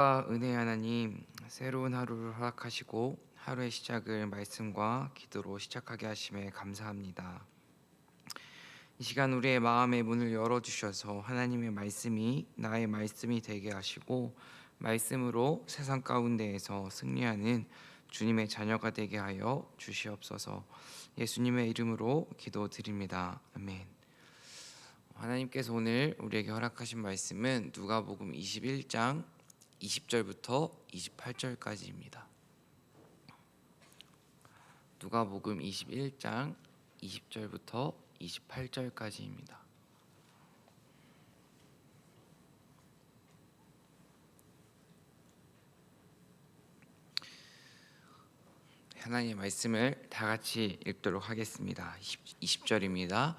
은혜의 하나님, 새로운 하루를 허락하시고 하루의 시작을 말씀과 기도로 시작하게 하심에 감사합니다. 이 시간 우리의 마음의 문을 열어주셔서 하나님의 말씀이 나의 말씀이 되게 하시고 말씀으로 세상 가운데에서 승리하는 주님의 자녀가 되게 하여 주시옵소서. 예수님의 이름으로 기도드립니다. 아멘. 하나님께서 오늘 우리에게 허락하신 말씀은 누가복음 21장 20절부터 28절까지입니다. 누가복음 21장 20절부터 28절까지입니다. 하나님의 말씀을 다 같이 읽도록 하겠습니다. 20절입니다.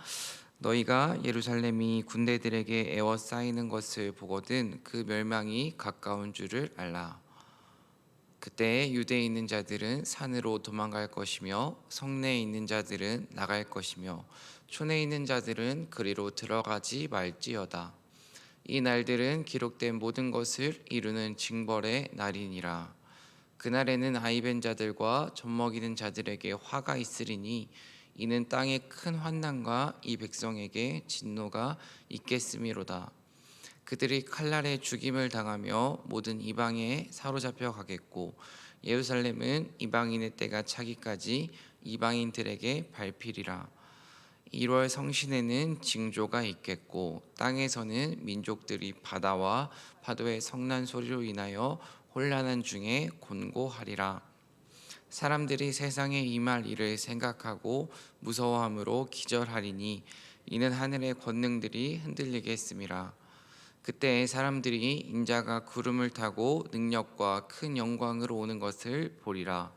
너희가 예루살렘이 군대들에게 에워싸이는 것을 보거든 그 멸망이 가까운 줄을 알라. 그때 유대에 있는 자들은 산으로 도망갈 것이며 성내에 있는 자들은 나갈 것이며 촌에 있는 자들은 그리로 들어가지 말지어다. 이 날들은 기록된 모든 것을 이루는 징벌의 날이니라. 그날에는 아이벤 자들과 젖먹이는 자들에게 화가 있으리니 이는 땅에 큰 환난과 이 백성에게 진노가 있겠음이로다. 그들이 칼날에 죽임을 당하며 모든 이방에 사로잡혀 가겠고 예루살렘은 이방인의 때가 차기까지 이방인들에게 밟히리라. 1월 성신에는 징조가 있겠고 땅에서는 민족들이 바다와 파도의 성난 소리로 인하여 혼란한 중에 곤고하리라. 사람들이 세상에 임할 일을 생각하고 무서워함으로 기절하리니 이는 하늘의 권능들이 흔들리겠음이라. 그때 사람들이 인자가 구름을 타고 능력과 큰 영광으로 오는 것을 보리라.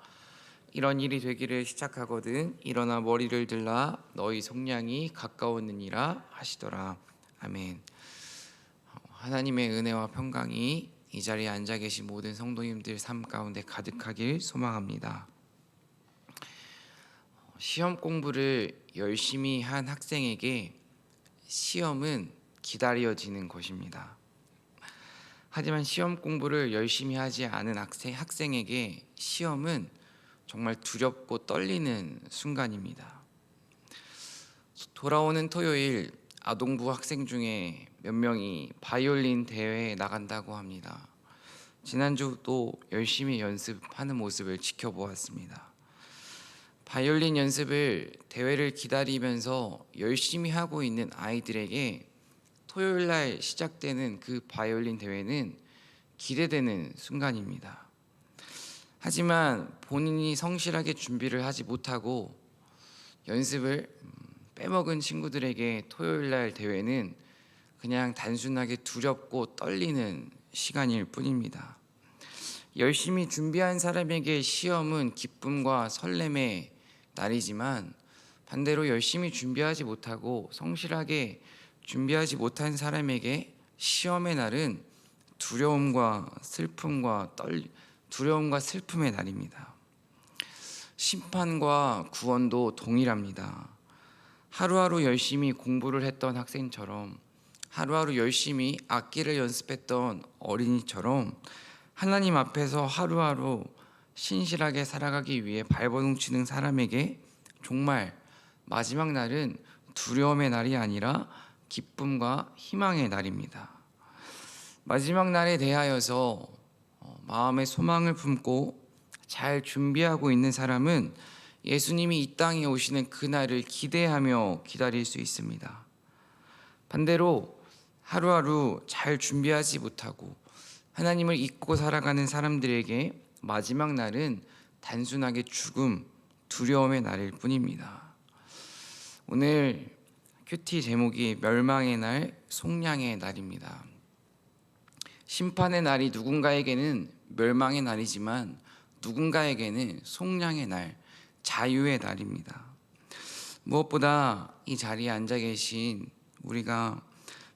이런 일이 되기를 시작하거든 일어나 머리를 들라 너희 속량이 가까웠느니라 하시더라. 아멘. 하나님의 은혜와 평강이 이 자리에 앉아 계신 모든 성도님들 삶 가운데 가득하길 소망합니다. 시험 공부를 열심히 한 학생에게 시험은 기다려지는 것입니다. 하지만 시험 공부를 열심히 하지 않은 학생에게 시험은 정말 두렵고 떨리는 순간입니다. 돌아오는 토요일 아동부 학생 중에 몇 명이 바이올린 대회에 나간다고 합니다. 지난주도 열심히 연습하는 모습을 지켜보았습니다. 바이올린 연습을 대회를 기다리면서 열심히 하고 있는 아이들에게 토요일 날 시작되는 그 바이올린 대회는 기대되는 순간입니다. 하지만 본인이 성실하게 준비를 하지 못하고 연습을 빼먹은 친구들에게 토요일 날 대회는 그냥 단순하게 두렵고 떨리는 시간일 뿐입니다. 열심히 준비한 사람에게 시험은 기쁨과 설렘의 날이지만 반대로 열심히 준비하지 못하고 성실하게 준비하지 못한 사람에게 시험의 날은 두려움과 슬픔의 날입니다. 심판과 구원도 동일합니다. 하루하루 열심히 공부를 했던 학생처럼 하루하루 열심히 악기를 연습했던 어린이처럼 하나님 앞에서 하루하루 신실하게 살아가기 위해 발버둥 치는 사람에게 정말 마지막 날은 두려움의 날이 아니라 기쁨과 희망의 날입니다. 마지막 날에 대하여서 마음의 소망을 품고 잘 준비하고 있는 사람은 예수님이 이 땅에 오시는 그날을 기대하며 기다릴 수 있습니다. 반대로 하루하루 잘 준비하지 못하고 하나님을 잊고 살아가는 사람들에게 마지막 날은 단순하게 죽음, 두려움의 날일 뿐입니다. 오늘 큐티 제목이 멸망의 날, 속량의 날입니다. 심판의 날이 누군가에게는 멸망의 날이지만 누군가에게는 속량의 날, 자유의 날입니다. 무엇보다 이 자리에 앉아 계신 우리가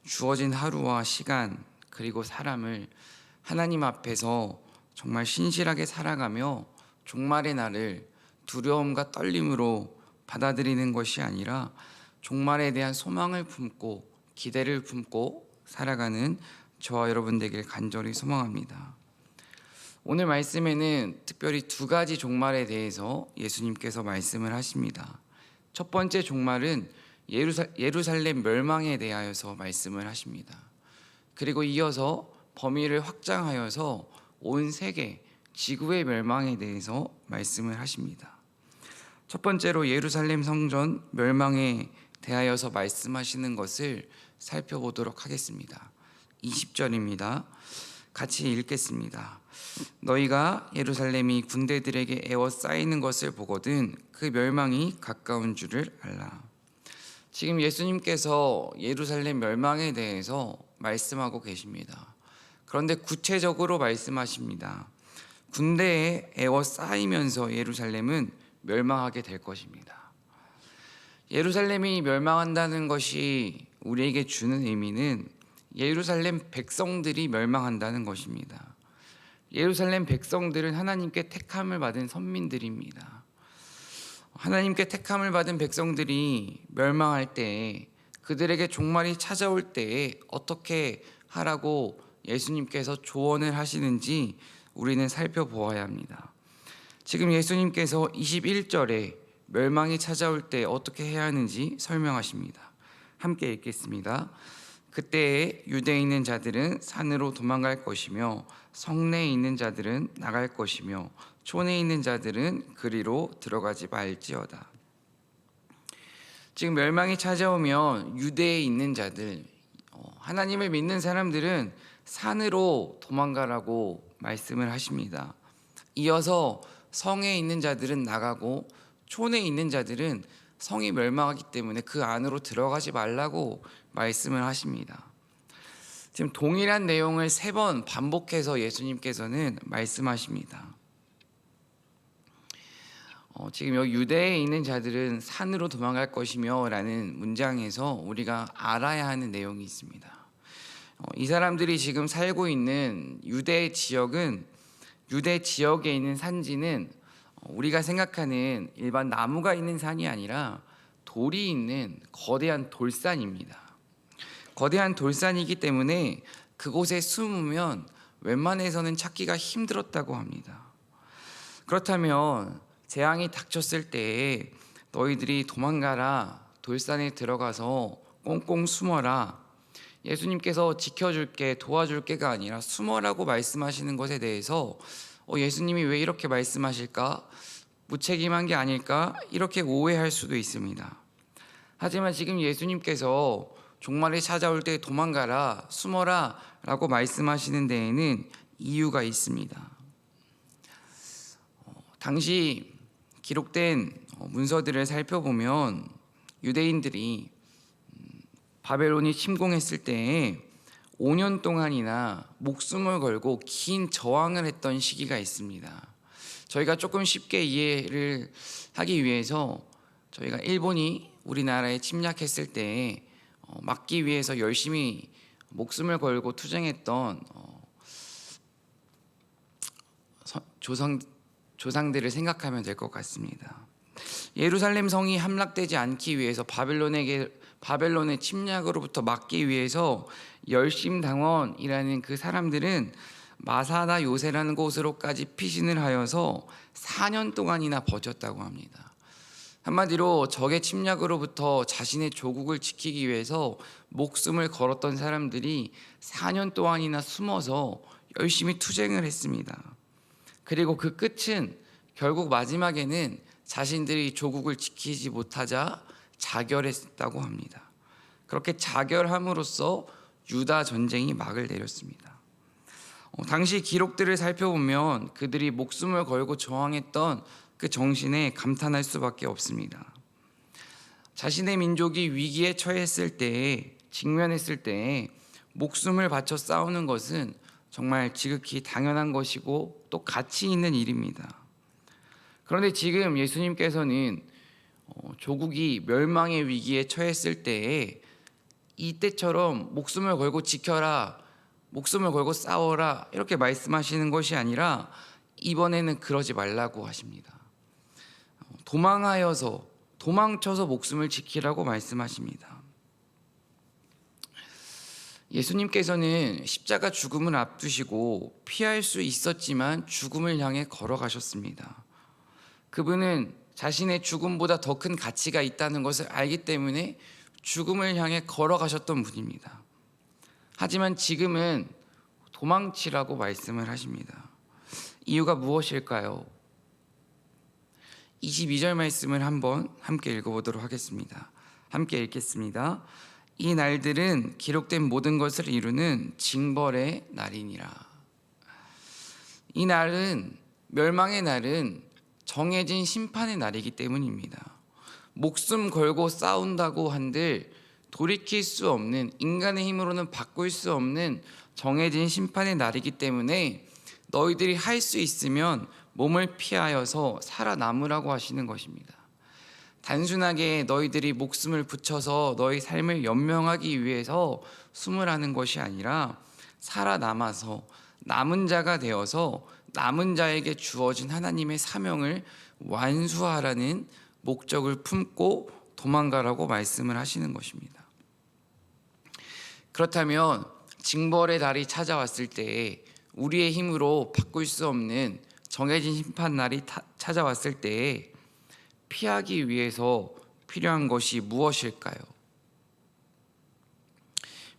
주어진 하루와 시간 그리고 사람을 하나님 앞에서 정말 신실하게 살아가며 종말의 날을 두려움과 떨림으로 받아들이는 것이 아니라 종말에 대한 소망을 품고 기대를 품고 살아가는 저와 여러분 되길 간절히 소망합니다. 오늘 말씀에는 특별히 두 가지 종말에 대해서 예수님께서 말씀을 하십니다. 첫 번째 종말은 예루살렘 멸망에 대하여서 말씀을 하십니다. 그리고 이어서 범위를 확장하여서 온 세계, 지구의 멸망에 대해서 말씀을 하십니다. 첫 번째로 예루살렘 성전 멸망에 대하여서 말씀하시는 것을 살펴보도록 하겠습니다. 20절입니다. 같이 읽겠습니다. 너희가 예루살렘이 군대들에게 에워싸이는 것을 보거든 그 멸망이 가까운 줄을 알라. 지금 예수님께서 예루살렘 멸망에 대해서 말씀하고 계십니다. 그런데 구체적으로 말씀하십니다. 군대에 에워싸이면서 예루살렘은 멸망하게 될 것입니다. 예루살렘이 멸망한다는 것이 우리에게 주는 의미는 예루살렘 백성들이 멸망한다는 것입니다. 예루살렘 백성들은 하나님께 택함을 받은 선민들입니다. 하나님께 택함을 받은 백성들이 멸망할 때에, 그들에게 종말이 찾아올 때에 어떻게 하라고 예수님께서 조언을 하시는지 우리는 살펴보아야 합니다. 지금 예수님께서 21절에 멸망이 찾아올 때 어떻게 해야 하는지 설명하십니다. 함께 읽겠습니다. 그때에 유대에 있는 자들은 산으로 도망갈 것이며 성내에 있는 자들은 나갈 것이며 촌에 있는 자들은 그리로 들어가지 말지어다. 지금 멸망이 찾아오면 유대에 있는 자들, 하나님을 믿는 사람들은 산으로 도망가라고 말씀을 하십니다. 이어서 성에 있는 자들은 나가고 촌에 있는 자들은 성이 멸망하기 때문에 그 안으로 들어가지 말라고 말씀을 하십니다. 지금 동일한 내용을 3번 반복해서 예수님께서는 말씀하십니다. 지금 여기 유대에 있는 자들은 산으로 도망갈 것이며 라는 문장에서 우리가 알아야 하는 내용이 있습니다. 이 사람들이 지금 살고 있는 유대 지역은, 유대 지역에 있는 산지는 우리가 생각하는 일반 나무가 있는 산이 아니라 돌이 있는 거대한 돌산입니다. 거대한 돌산이기 때문에 그곳에 숨으면 웬만해서는 찾기가 힘들었다고 합니다. 그렇다면 재앙이 닥쳤을 때에 너희들이 도망가라, 돌산에 들어가서 꽁꽁 숨어라, 예수님께서 지켜줄게, 도와줄게가 아니라 숨어라고 말씀하시는 것에 대해서 예수님이 왜 이렇게 말씀하실까? 무책임한 게 아닐까? 이렇게 오해할 수도 있습니다. 하지만 지금 예수님께서 종말이 찾아올 때 도망가라, 숨어라 라고 말씀하시는 데에는 이유가 있습니다. 당시 기록된 문서들을 살펴보면 유대인들이 바벨론이 침공했을 때에 5년 동안이나 목숨을 걸고 긴 저항을 했던 시기가 있습니다. 저희가 조금 쉽게 이해를 하기 위해서 저희가 일본이 우리나라에 침략했을 때 막기 위해서 열심히 목숨을 걸고 투쟁했던 조상들을 생각하면 될 것 같습니다. 예루살렘 성이 함락되지 않기 위해서 바벨론의 침략으로부터 막기 위해서 열심당원이라는 그 사람들은 마사다 요새라는 곳으로까지 피신을 하여서 4년 동안이나 버텼다고 합니다. 한마디로 적의 침략으로부터 자신의 조국을 지키기 위해서 목숨을 걸었던 사람들이 4년 동안이나 숨어서 열심히 투쟁을 했습니다. 그리고 그 끝은 결국 마지막에는 자신들이 조국을 지키지 못하자 자결했다고 합니다. 그렇게 자결함으로써 유다 전쟁이 막을 내렸습니다. 당시 기록들을 살펴보면 그들이 목숨을 걸고 저항했던 그 정신에 감탄할 수밖에 없습니다. 자신의 민족이 위기에 처했을 때에, 직면했을 때에 목숨을 바쳐 싸우는 것은 정말 지극히 당연한 것이고 또 가치 있는 일입니다. 그런데 지금 예수님께서는 조국이 멸망의 위기에 처했을 때에 이때처럼 목숨을 걸고 지켜라, 목숨을 걸고 싸워라 이렇게 말씀하시는 것이 아니라 이번에는 그러지 말라고 하십니다. 도망쳐서 목숨을 지키라고 말씀하십니다. 예수님께서는 십자가 죽음을 앞두시고 피할 수 있었지만 죽음을 향해 걸어가셨습니다. 그분은 자신의 죽음보다 더 큰 가치가 있다는 것을 알기 때문에 죽음을 향해 걸어가셨던 분입니다. 하지만 지금은 도망치라고 말씀을 하십니다. 이유가 무엇일까요? 22절 말씀을 한번 함께 읽어보도록 하겠습니다. 함께 읽겠습니다. 이 날들은 기록된 모든 것을 이루는 징벌의 날이니라. 이 날은, 멸망의 날은 정해진 심판의 날이기 때문입니다. 목숨 걸고 싸운다고 한들 돌이킬 수 없는, 인간의 힘으로는 바꿀 수 없는 정해진 심판의 날이기 때문에 너희들이 할 수 있으면 몸을 피하여서 살아남으라고 하시는 것입니다. 단순하게 너희들이 목숨을 붙여서 너희 삶을 연명하기 위해서 숨을 하는 것이 아니라 살아남아서 남은 자가 되어서 남은 자에게 주어진 하나님의 사명을 완수하라는 목적을 품고 도망가라고 말씀을 하시는 것입니다. 그렇다면 징벌의 날이 찾아왔을 때에, 우리의 힘으로 바꿀 수 없는 정해진 심판 날이 찾아왔을 때에 피하기 위해서 필요한 것이 무엇일까요?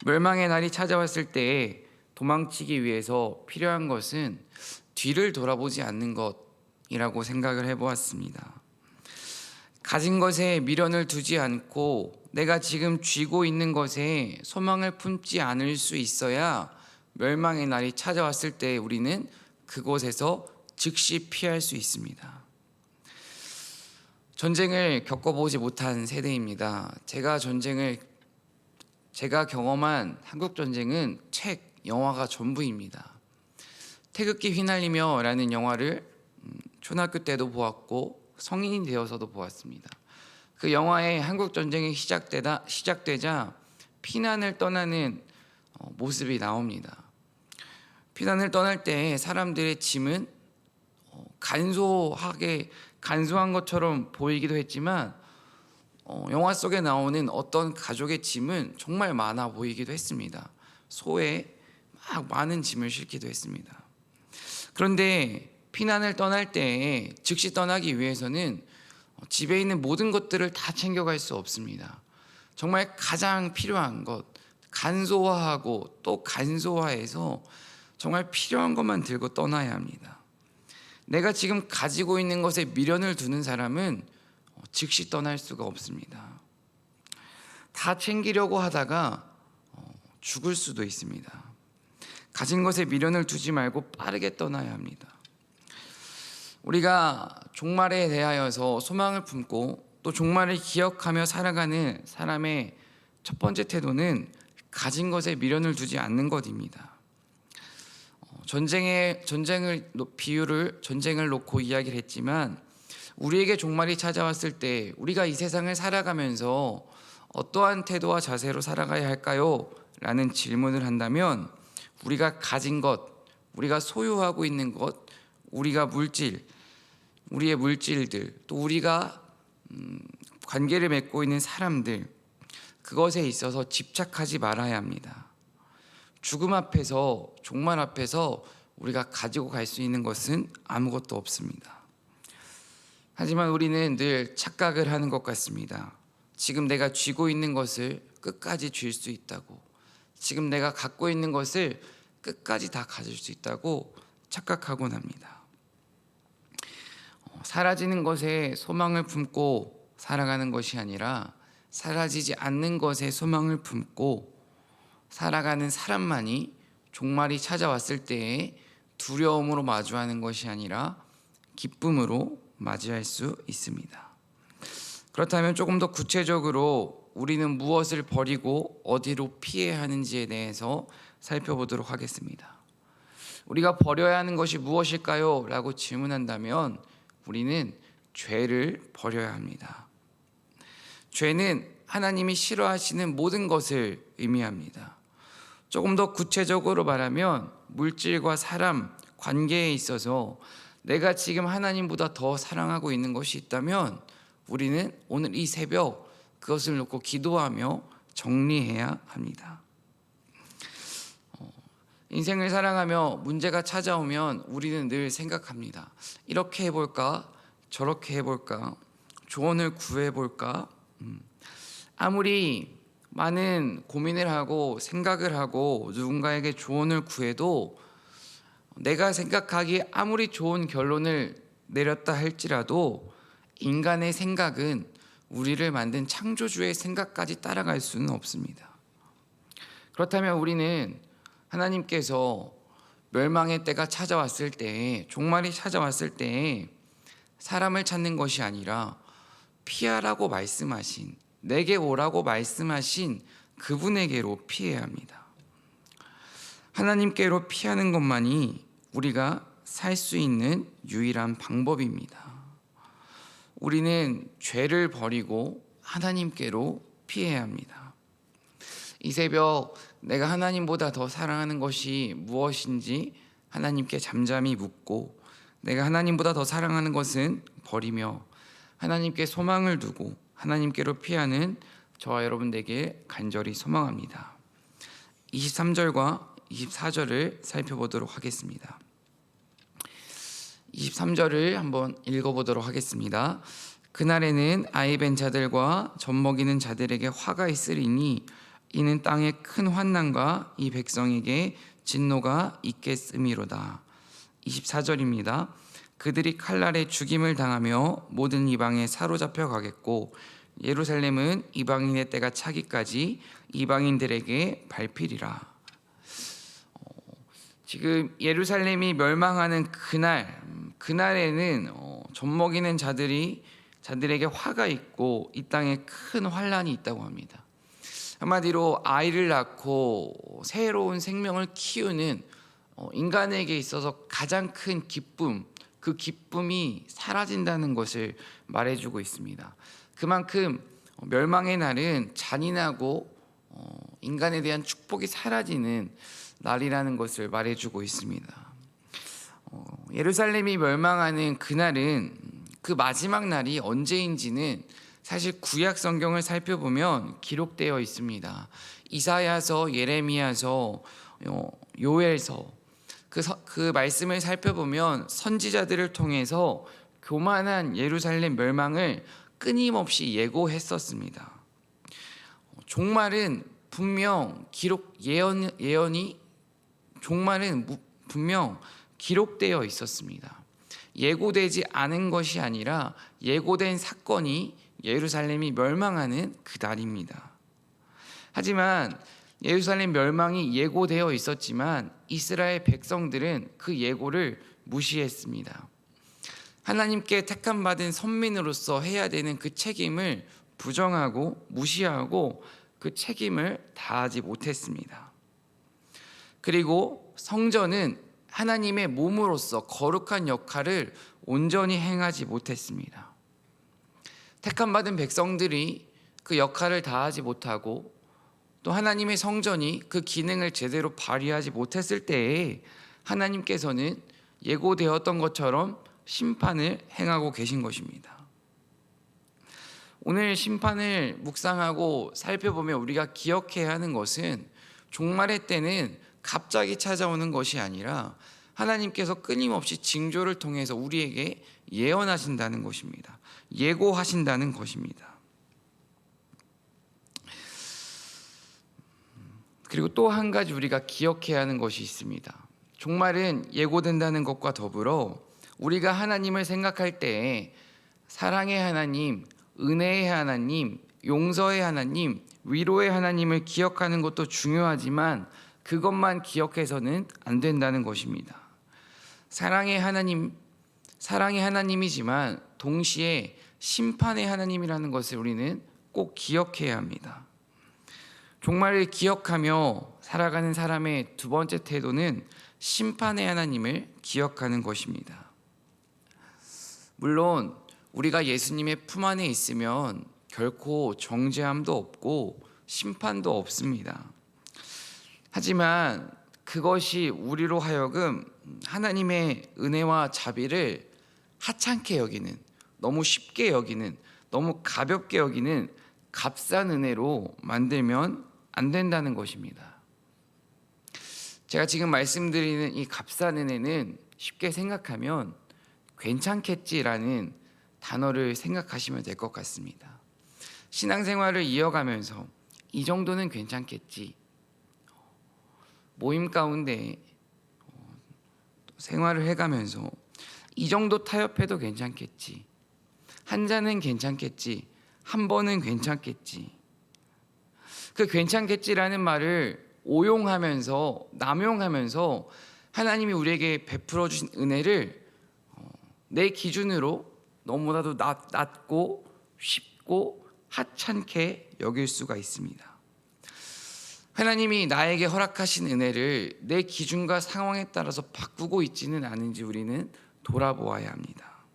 멸망의 날이 찾아왔을 때에 도망치기 위해서 필요한 것은 뒤를 돌아보지 않는 것이라고 생각을 해보았습니다. 가진 것에 미련을 두지 않고 내가 지금 쥐고 있는 것에 소망을 품지 않을 수 있어야 멸망의 날이 찾아왔을 때 우리는 그곳에서 즉시 피할 수 있습니다. 전쟁을 겪어보지 못한 세대입니다. 제가 경험한 한국 전쟁은 책, 영화가 전부입니다. 태극기 휘날리며 라는 영화를 초등학교 때도 보았고 성인이 되어서도 보았습니다. 그 영화에 한국 전쟁이 시작되자 피난을 떠나는 모습이 나옵니다. 피난을 떠날 때 사람들의 짐은 간소한 것처럼 보이기도 했지만 영화 속에 나오는 어떤 가족의 짐은 정말 많아 보이기도 했습니다. 소에 막 많은 짐을 싣기도 했습니다. 그런데 피난을 떠날 때 즉시 떠나기 위해서는 집에 있는 모든 것들을 다 챙겨갈 수 없습니다. 정말 가장 필요한 것, 간소화하고 또 간소화해서 정말 필요한 것만 들고 떠나야 합니다. 내가 지금 가지고 있는 것에 미련을 두는 사람은 즉시 떠날 수가 없습니다. 다 챙기려고 하다가 죽을 수도 있습니다. 가진 것에 미련을 두지 말고 빠르게 떠나야 합니다. 우리가 종말에 대하여서 소망을 품고 또 종말을 기억하며 살아가는 사람의 첫 번째 태도는 가진 것에 미련을 두지 않는 것입니다. 전쟁을 놓고 이야기를 했지만 우리에게 종말이 찾아왔을 때 우리가 이 세상을 살아가면서 어떠한 태도와 자세로 살아가야 할까요? 라는 질문을 한다면 우리가 가진 것, 우리가 소유하고 있는 것, 우리의 물질들, 또 우리가 관계를 맺고 있는 사람들, 그것에 있어서 집착하지 말아야 합니다. 죽음 앞에서, 종말 앞에서 우리가 가지고 갈 수 있는 것은 아무것도 없습니다. 하지만 우리는 늘 착각을 하는 것 같습니다. 지금 내가 쥐고 있는 것을 끝까지 쥘 수 있다고, 지금 내가 갖고 있는 것을 끝까지 다 가질 수 있다고 착각하곤 합니다. 사라지는 것에 소망을 품고 살아가는 것이 아니라 사라지지 않는 것에 소망을 품고 살아가는 사람만이 종말이 찾아왔을 때에 두려움으로 마주하는 것이 아니라 기쁨으로 맞이할 수 있습니다. 그렇다면 조금 더 구체적으로 우리는 무엇을 버리고 어디로 피해야 하는지에 대해서 살펴보도록 하겠습니다. 우리가 버려야 하는 것이 무엇일까요? 라고 질문한다면 우리는 죄를 버려야 합니다. 죄는 하나님이 싫어하시는 모든 것을 의미합니다. 조금 더 구체적으로 말하면 물질과 사람, 관계에 있어서 내가 지금 하나님보다 더 사랑하고 있는 것이 있다면 우리는 오늘 이 새벽 그것을 놓고 기도하며 정리해야 합니다. 인생을 살아가며 문제가 찾아오면 우리는 늘 생각합니다. 이렇게 해볼까? 저렇게 해볼까? 조언을 구해볼까? 아무리 많은 고민을 하고 생각을 하고 누군가에게 조언을 구해도 내가 생각하기에 아무리 좋은 결론을 내렸다 할지라도 인간의 생각은 우리를 만든 창조주의 생각까지 따라갈 수는 없습니다. 그렇다면 우리는 하나님께서 멸망의 때가 찾아왔을 때, 종말이 찾아왔을 때 사람을 찾는 것이 아니라 피하라고 말씀하신, 내게 오라고 말씀하신 그분에게로 피해야 합니다. 하나님께로 피하는 것만이 우리가 살 수 있는 유일한 방법입니다. 우리는 죄를 버리고 하나님께로 피해야 합니다. 이 새벽 내가 하나님보다 더 사랑하는 것이 무엇인지 하나님께 잠잠히 묻고, 내가 하나님보다 더 사랑하는 것은 버리며 하나님께 소망을 두고 하나님께로 피하는 저와 여러분 되길 간절히 소망합니다. 23절과 24절을 살펴보도록 하겠습니다. 23절을 한번 읽어보도록 하겠습니다. 그날에는 아이 벤 자들과 젖 먹이는 자들에게 화가 있으리니 이는 땅에 큰 환난과 이 백성에게 진노가 있겠음이로다. 24절입니다. 그들이 칼날에 죽임을 당하며 모든 이방에 사로잡혀 가겠고 예루살렘은 이방인의 때가 차기까지 이방인들에게 밟히리라. 지금 예루살렘이 멸망하는 그날에는 젖 먹이는 자들에게 화가 있고 이 땅에 큰 환난이 있다고 합니다. 한마디로 아이를 낳고 새로운 생명을 키우는 인간에게 있어서 가장 큰 기쁨, 그 기쁨이 사라진다는 것을 말해주고 있습니다. 그만큼 멸망의 날은 잔인하고 인간에 대한 축복이 사라지는 날이라는 것을 말해주고 있습니다. 예루살렘이 멸망하는 그날은, 그 마지막 날이 언제인지는 사실 구약 성경을 살펴보면 기록되어 있습니다. 이사야서, 예레미야서, 요엘서, 그 말씀을 살펴보면 선지자들을 통해서 교만한 예루살렘 멸망을 끊임없이 예고했었습니다. 종말은 분명 종말은 분명 기록되어 있었습니다. 예고되지 않은 것이 아니라 예고된 사건이 예루살렘이 멸망하는 그 날입니다. 하지만 예루살렘 멸망이 예고되어 있었지만 이스라엘 백성들은 그 예고를 무시했습니다. 하나님께 택함받은 선민으로서 해야 되는 그 책임을 부정하고 무시하고 그 책임을 다하지 못했습니다. 그리고 성전은 하나님의 몸으로서 거룩한 역할을 온전히 행하지 못했습니다. 택함받은 백성들이 그 역할을 다하지 못하고 또 하나님의 성전이 그 기능을 제대로 발휘하지 못했을 때에 하나님께서는 예고되었던 것처럼 심판을 행하고 계신 것입니다. 오늘 심판을 묵상하고 살펴보면 우리가 기억해야 하는 것은 종말의 때는 갑자기 찾아오는 것이 아니라 하나님께서 끊임없이 징조를 통해서 우리에게 예언하신다는 것입니다. 예고하신다는 것입니다. 그리고 또 한 가지 우리가 기억해야 하는 것이 있습니다. 종말은 예고된다는 것과 더불어 우리가 하나님을 생각할 때 사랑의 하나님, 은혜의 하나님, 용서의 하나님, 위로의 하나님을 기억하는 것도 중요하지만 그것만 기억해서는 안 된다는 것입니다. 사랑의 하나님이지만 동시에 심판의 하나님이라는 것을 우리는 꼭 기억해야 합니다. 종말을 기억하며 살아가는 사람의 두 번째 태도는 심판의 하나님을 기억하는 것입니다. 물론 우리가 예수님의 품 안에 있으면 결코 정죄함도 없고 심판도 없습니다. 하지만 그것이 우리로 하여금 하나님의 은혜와 자비를 하찮게 여기는, 너무 쉽게 여기는, 너무 가볍게 여기는 값싼 은혜로 만들면 안 된다는 것입니다. 제가 지금 말씀드리는 이 값싼 은혜는 쉽게 생각하면 괜찮겠지라는 단어를 생각하시면 될 것 같습니다. 신앙생활을 이어가면서 이 정도는 괜찮겠지, 모임 가운데 생활을 해가면서 이 정도 타협해도 괜찮겠지, 한 잔은 괜찮겠지, 한 번은 괜찮겠지, 그 괜찮겠지라는 말을 오용하면서 남용하면서 하나님이 우리에게 베풀어 주신 은혜를 내 기준으로 너무나도 낮고 쉽고 하찮게 여길 수가 있습니다. 하나님이 나에게 허락하신 은혜를 내 기준과 상황에 따라서 바꾸고 있지는 않은지 우리는 돌아보아야 합니다.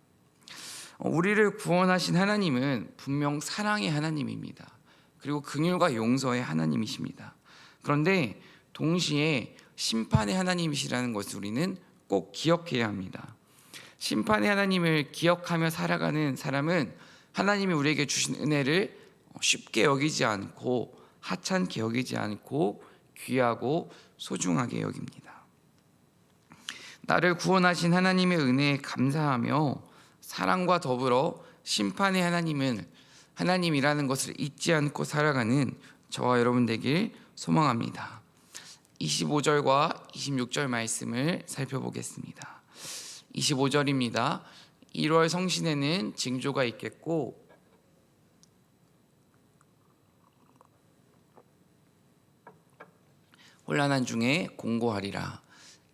우리를 구원하신 하나님은 분명 사랑의 하나님입니다. 그리고 긍휼과 용서의 하나님이십니다. 그런데 동시에 심판의 하나님이시라는 것을 우리는 꼭 기억해야 합니다. 심판의 하나님을 기억하며 살아가는 사람은 하나님이 우리에게 주신 은혜를 쉽게 여기지 않고 하찮게 여기지 않고 귀하고 소중하게 여깁니다. 나를 구원하신 하나님의 은혜에 감사하며 사랑과 더불어 심판의 하나님이라는 것을 잊지 않고 살아가는 저와 여러분 되길 소망합니다. 25절과 26절 말씀을 살펴보겠습니다. 25절입니다. 1월 성신에는 징조가 있겠고 혼란한 중에 공고하리라.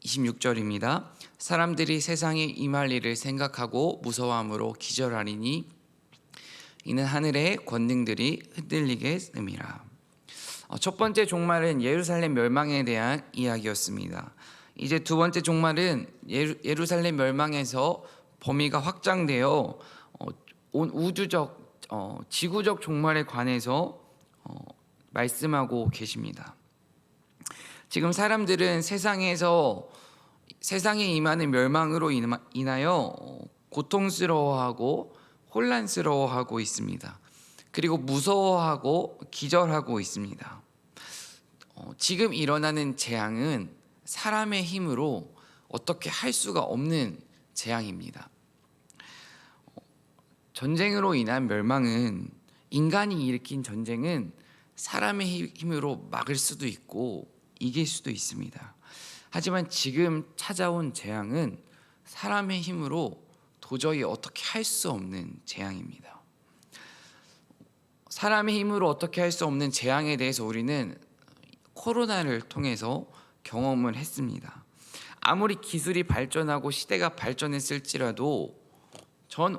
26절입니다. 사람들이 세상에 임할 일을 생각하고 무서워함으로 기절하리니 이는 하늘의 권능들이 흔들리게 됨이라. 첫 번째 종말은 예루살렘 멸망에 대한 이야기였습니다. 이제 두 번째 종말은 예루살렘 멸망에서 범위가 확장되어 온 우주적 지구적 종말에 관해서 말씀하고 계십니다. 지금 사람들은 세상에 임하는 멸망으로 인하여 고통스러워하고 혼란스러워하고 있습니다. 그리고 무서워하고 기절하고 있습니다. 지금 일어나는 재앙은 사람의 힘으로 어떻게 할 수가 없는 재앙입니다. 전쟁으로 인한 멸망은, 인간이 일으킨 전쟁은 사람의 힘으로 막을 수도 있고 이길 수도 있습니다. 하지만 지금 찾아온 재앙은 사람의 힘으로 도저히 어떻게 할 수 없는 재앙입니다. 사람의 힘으로 어떻게 할 수 없는 재앙에 대해서 우리는 코로나를 통해서 경험을 했습니다. 아무리 기술이 발전하고 시대가 발전했을지라도 전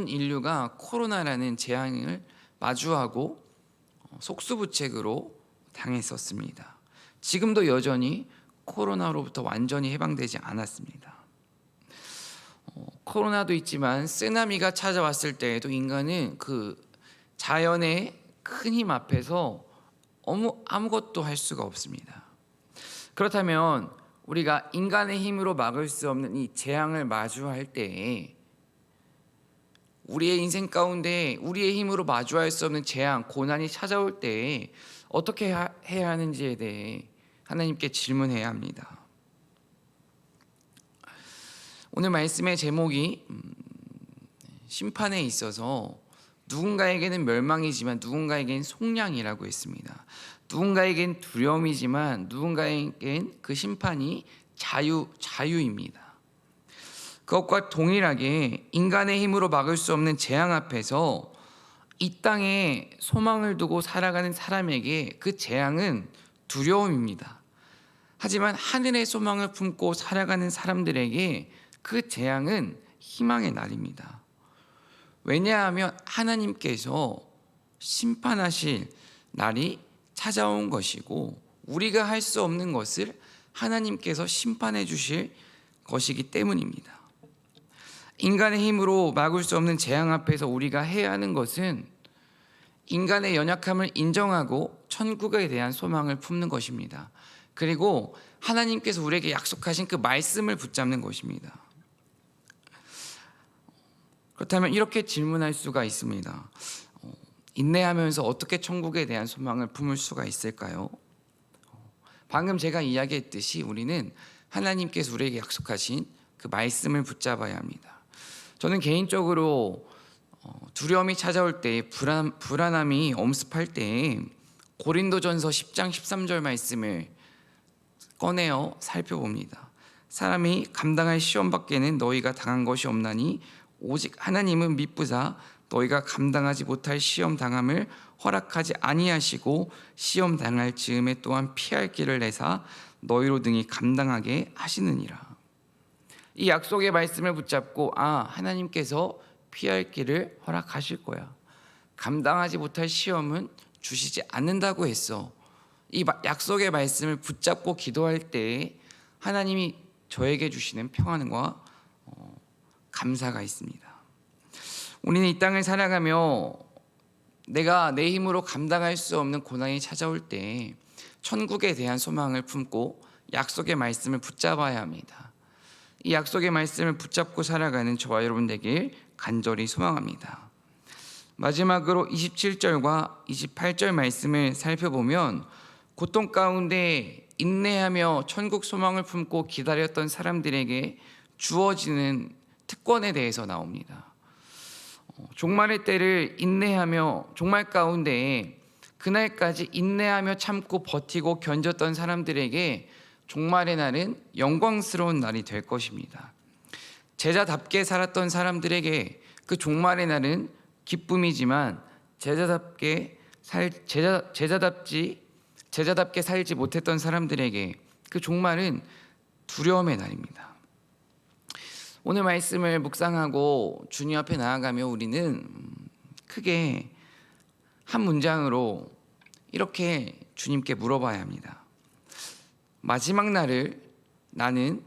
인류가 코로나라는 재앙을 마주하고 속수무책으로 당했었습니다. 지금도 여전히 코로나로부터 완전히 해방되지 않았습니다. 코로나도 있지만 쓰나미가 찾아왔을 때에도 인간은 그 자연의 큰 힘 앞에서 아무것도 할 수가 없습니다. 그렇다면 우리가 인간의 힘으로 막을 수 없는 이 재앙을 마주할 때에 우리의 인생 가운데 우리의 힘으로 마주할 수 없는 재앙, 고난이 찾아올 때에 어떻게 해야 하는지에 대해 하나님께 질문해야 합니다. 오늘 말씀의 제목이 심판에 있어서 누군가에게는 멸망이지만 누군가에게는 속량이라고 했습니다. 누군가에겐 두려움이지만 누군가에겐 그 심판이 자유입니다. 그것과 동일하게 인간의 힘으로 막을 수 없는 재앙 앞에서 이 땅에 소망을 두고 살아가는 사람에게 그 재앙은 두려움입니다. 하지만 하늘의 소망을 품고 살아가는 사람들에게 그 재앙은 희망의 날입니다. 왜냐하면 하나님께서 심판하실 날이 찾아온 것이고 우리가 할 수 없는 것을 하나님께서 심판해 주실 것이기 때문입니다. 인간의 힘으로 막을 수 없는 재앙 앞에서 우리가 해야 하는 것은 인간의 연약함을 인정하고 천국에 대한 소망을 품는 것입니다. 그리고 하나님께서 우리에게 약속하신 그 말씀을 붙잡는 것입니다. 그렇다면 이렇게 질문할 수가 있습니다. 인내하면서 어떻게 천국에 대한 소망을 품을 수가 있을까요? 방금 제가 이야기했듯이 우리는 하나님께서 우리에게 약속하신 그 말씀을 붙잡아야 합니다. 저는 개인적으로 두려움이 찾아올 때, 불안함이 엄습할 때 고린도전서 10장 13절 말씀을 꺼내어 살펴봅니다. 사람이 감당할 시험 밖에는 너희가 당한 것이 없나니 오직 하나님은 미쁘사 너희가 감당하지 못할 시험 당함을 허락하지 아니하시고 시험 당할 즈음에 또한 피할 길을 내사 너희로 능히 감당하게 하시느니라. 이 약속의 말씀을 붙잡고 하나님께서 피할 길을 허락하실 거야. 감당하지 못할 시험은 주시지 않는다고 했어. 이 약속의 말씀을 붙잡고 기도할 때 하나님이 저에게 주시는 평안과 감사가 있습니다. 우리는 이 땅을 살아가며 내가 내 힘으로 감당할 수 없는 고난이 찾아올 때 천국에 대한 소망을 품고 약속의 말씀을 붙잡아야 합니다. 이 약속의 말씀을 붙잡고 살아가는 저와 여러분 되길 간절히 소망합니다. 마지막으로 27절과 28절 말씀을 살펴보면 고통 가운데 인내하며 천국 소망을 품고 기다렸던 사람들에게 주어지는 특권에 대해서 나옵니다. 종말의 때를 인내하며 종말 가운데 그날까지 인내하며 참고 버티고 견뎠던 사람들에게 종말의 날은 영광스러운 날이 될 것입니다. 제자답게 살았던 사람들에게 그 종말의 날은 기쁨이지만 제자답게 살지 못했던 사람들에게 그 종말은 두려움의 날입니다. 오늘 말씀을 묵상하고 주님 앞에 나아가며 우리는 크게 한 문장으로 이렇게 주님께 물어봐야 합니다. 마지막 날을 나는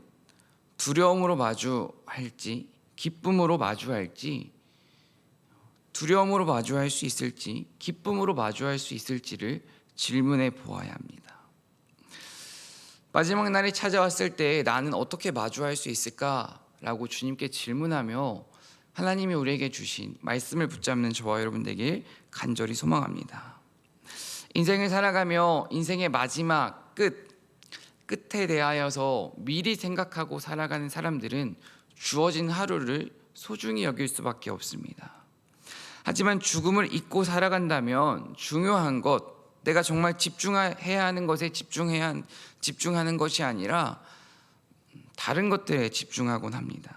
두려움으로 마주할지 기쁨으로 마주할지, 두려움으로 마주할 수 있을지 기쁨으로 마주할 수 있을지를 질문해 보아야 합니다. 마지막 날이 찾아왔을 때 나는 어떻게 마주할 수 있을까? 라고 주님께 질문하며 하나님이 우리에게 주신 말씀을 붙잡는 저와 여러분 되길 간절히 소망합니다. 인생을 살아가며 인생의 마지막 끝에 대하여서 미리 생각하고 살아가는 사람들은 주어진 하루를 소중히 여길 수밖에 없습니다. 하지만 죽음을 잊고 살아간다면 중요한 것, 내가 정말 집중해야 하는 것에 집중하는 것이 아니라 다른 것들에 집중하곤 합니다.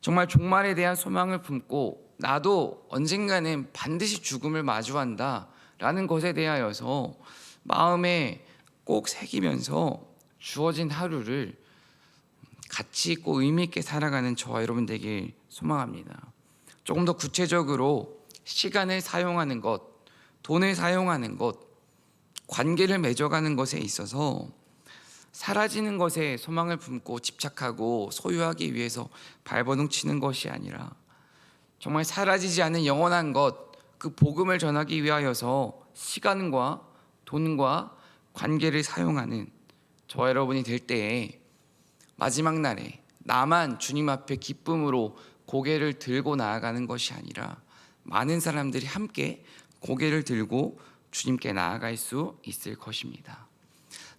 정말 종말에 대한 소망을 품고 나도 언젠가는 반드시 죽음을 마주한다 라는 것에 대하여서 마음에 꼭 새기면서 주어진 하루를 가치 있고 의미 있게 살아가는 저와 여러분 되길 소망합니다. 조금 더 구체적으로 시간을 사용하는 것, 돈을 사용하는 것, 관계를 맺어가는 것에 있어서 사라지는 것에 소망을 품고 집착하고 소유하기 위해서 발버둥 치는 것이 아니라 정말 사라지지 않는 영원한 것, 그 복음을 전하기 위하여서 시간과 돈과 관계를 사용하는 저와 여러분이 될 때에 마지막 날에 나만 주님 앞에 기쁨으로 고개를 들고 나아가는 것이 아니라 많은 사람들이 함께 고개를 들고 주님께 나아갈 수 있을 것입니다.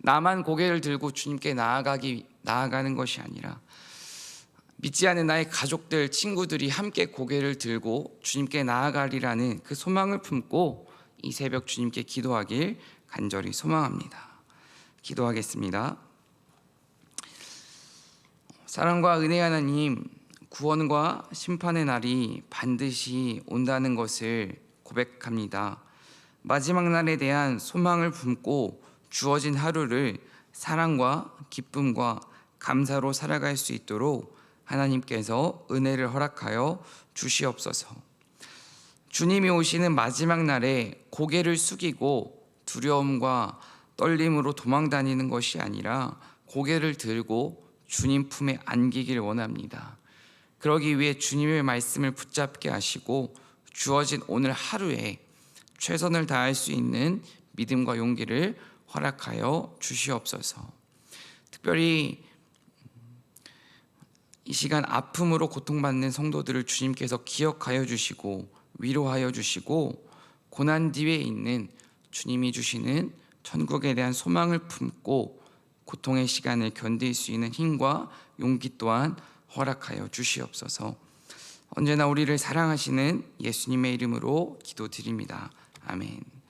나만 고개를 들고 주님께 나아가는 것이 아니라 믿지 않는 나의 가족들, 친구들이 함께 고개를 들고 주님께 나아가리라는 그 소망을 품고 이 새벽 주님께 기도하길 간절히 소망합니다. 기도하겠습니다. 사랑과 은혜 하나님, 구원과 심판의 날이 반드시 온다는 것을 고백합니다. 마지막 날에 대한 소망을 품고 주어진 하루를 사랑과 기쁨과 감사로 살아갈 수 있도록 하나님께서 은혜를 허락하여 주시옵소서. 주님이 오시는 마지막 날에 고개를 숙이고 두려움과 떨림으로 도망다니는 것이 아니라 고개를 들고 주님 품에 안기길 원합니다. 그러기 위해 주님의 말씀을 붙잡게 하시고 주어진 오늘 하루에 최선을 다할 수 있는 믿음과 용기를 허락하여 주시옵소서. 특별히 이 시간 아픔으로 고통받는 성도들을 주님께서 기억하여 주시고 위로하여 주시고 고난 뒤에 있는 주님이 주시는 천국에 대한 소망을 품고 고통의 시간을 견딜 수 있는 힘과 용기 또한 허락하여 주시옵소서. 언제나 우리를 사랑하시는 예수님의 이름으로 기도드립니다. 아멘.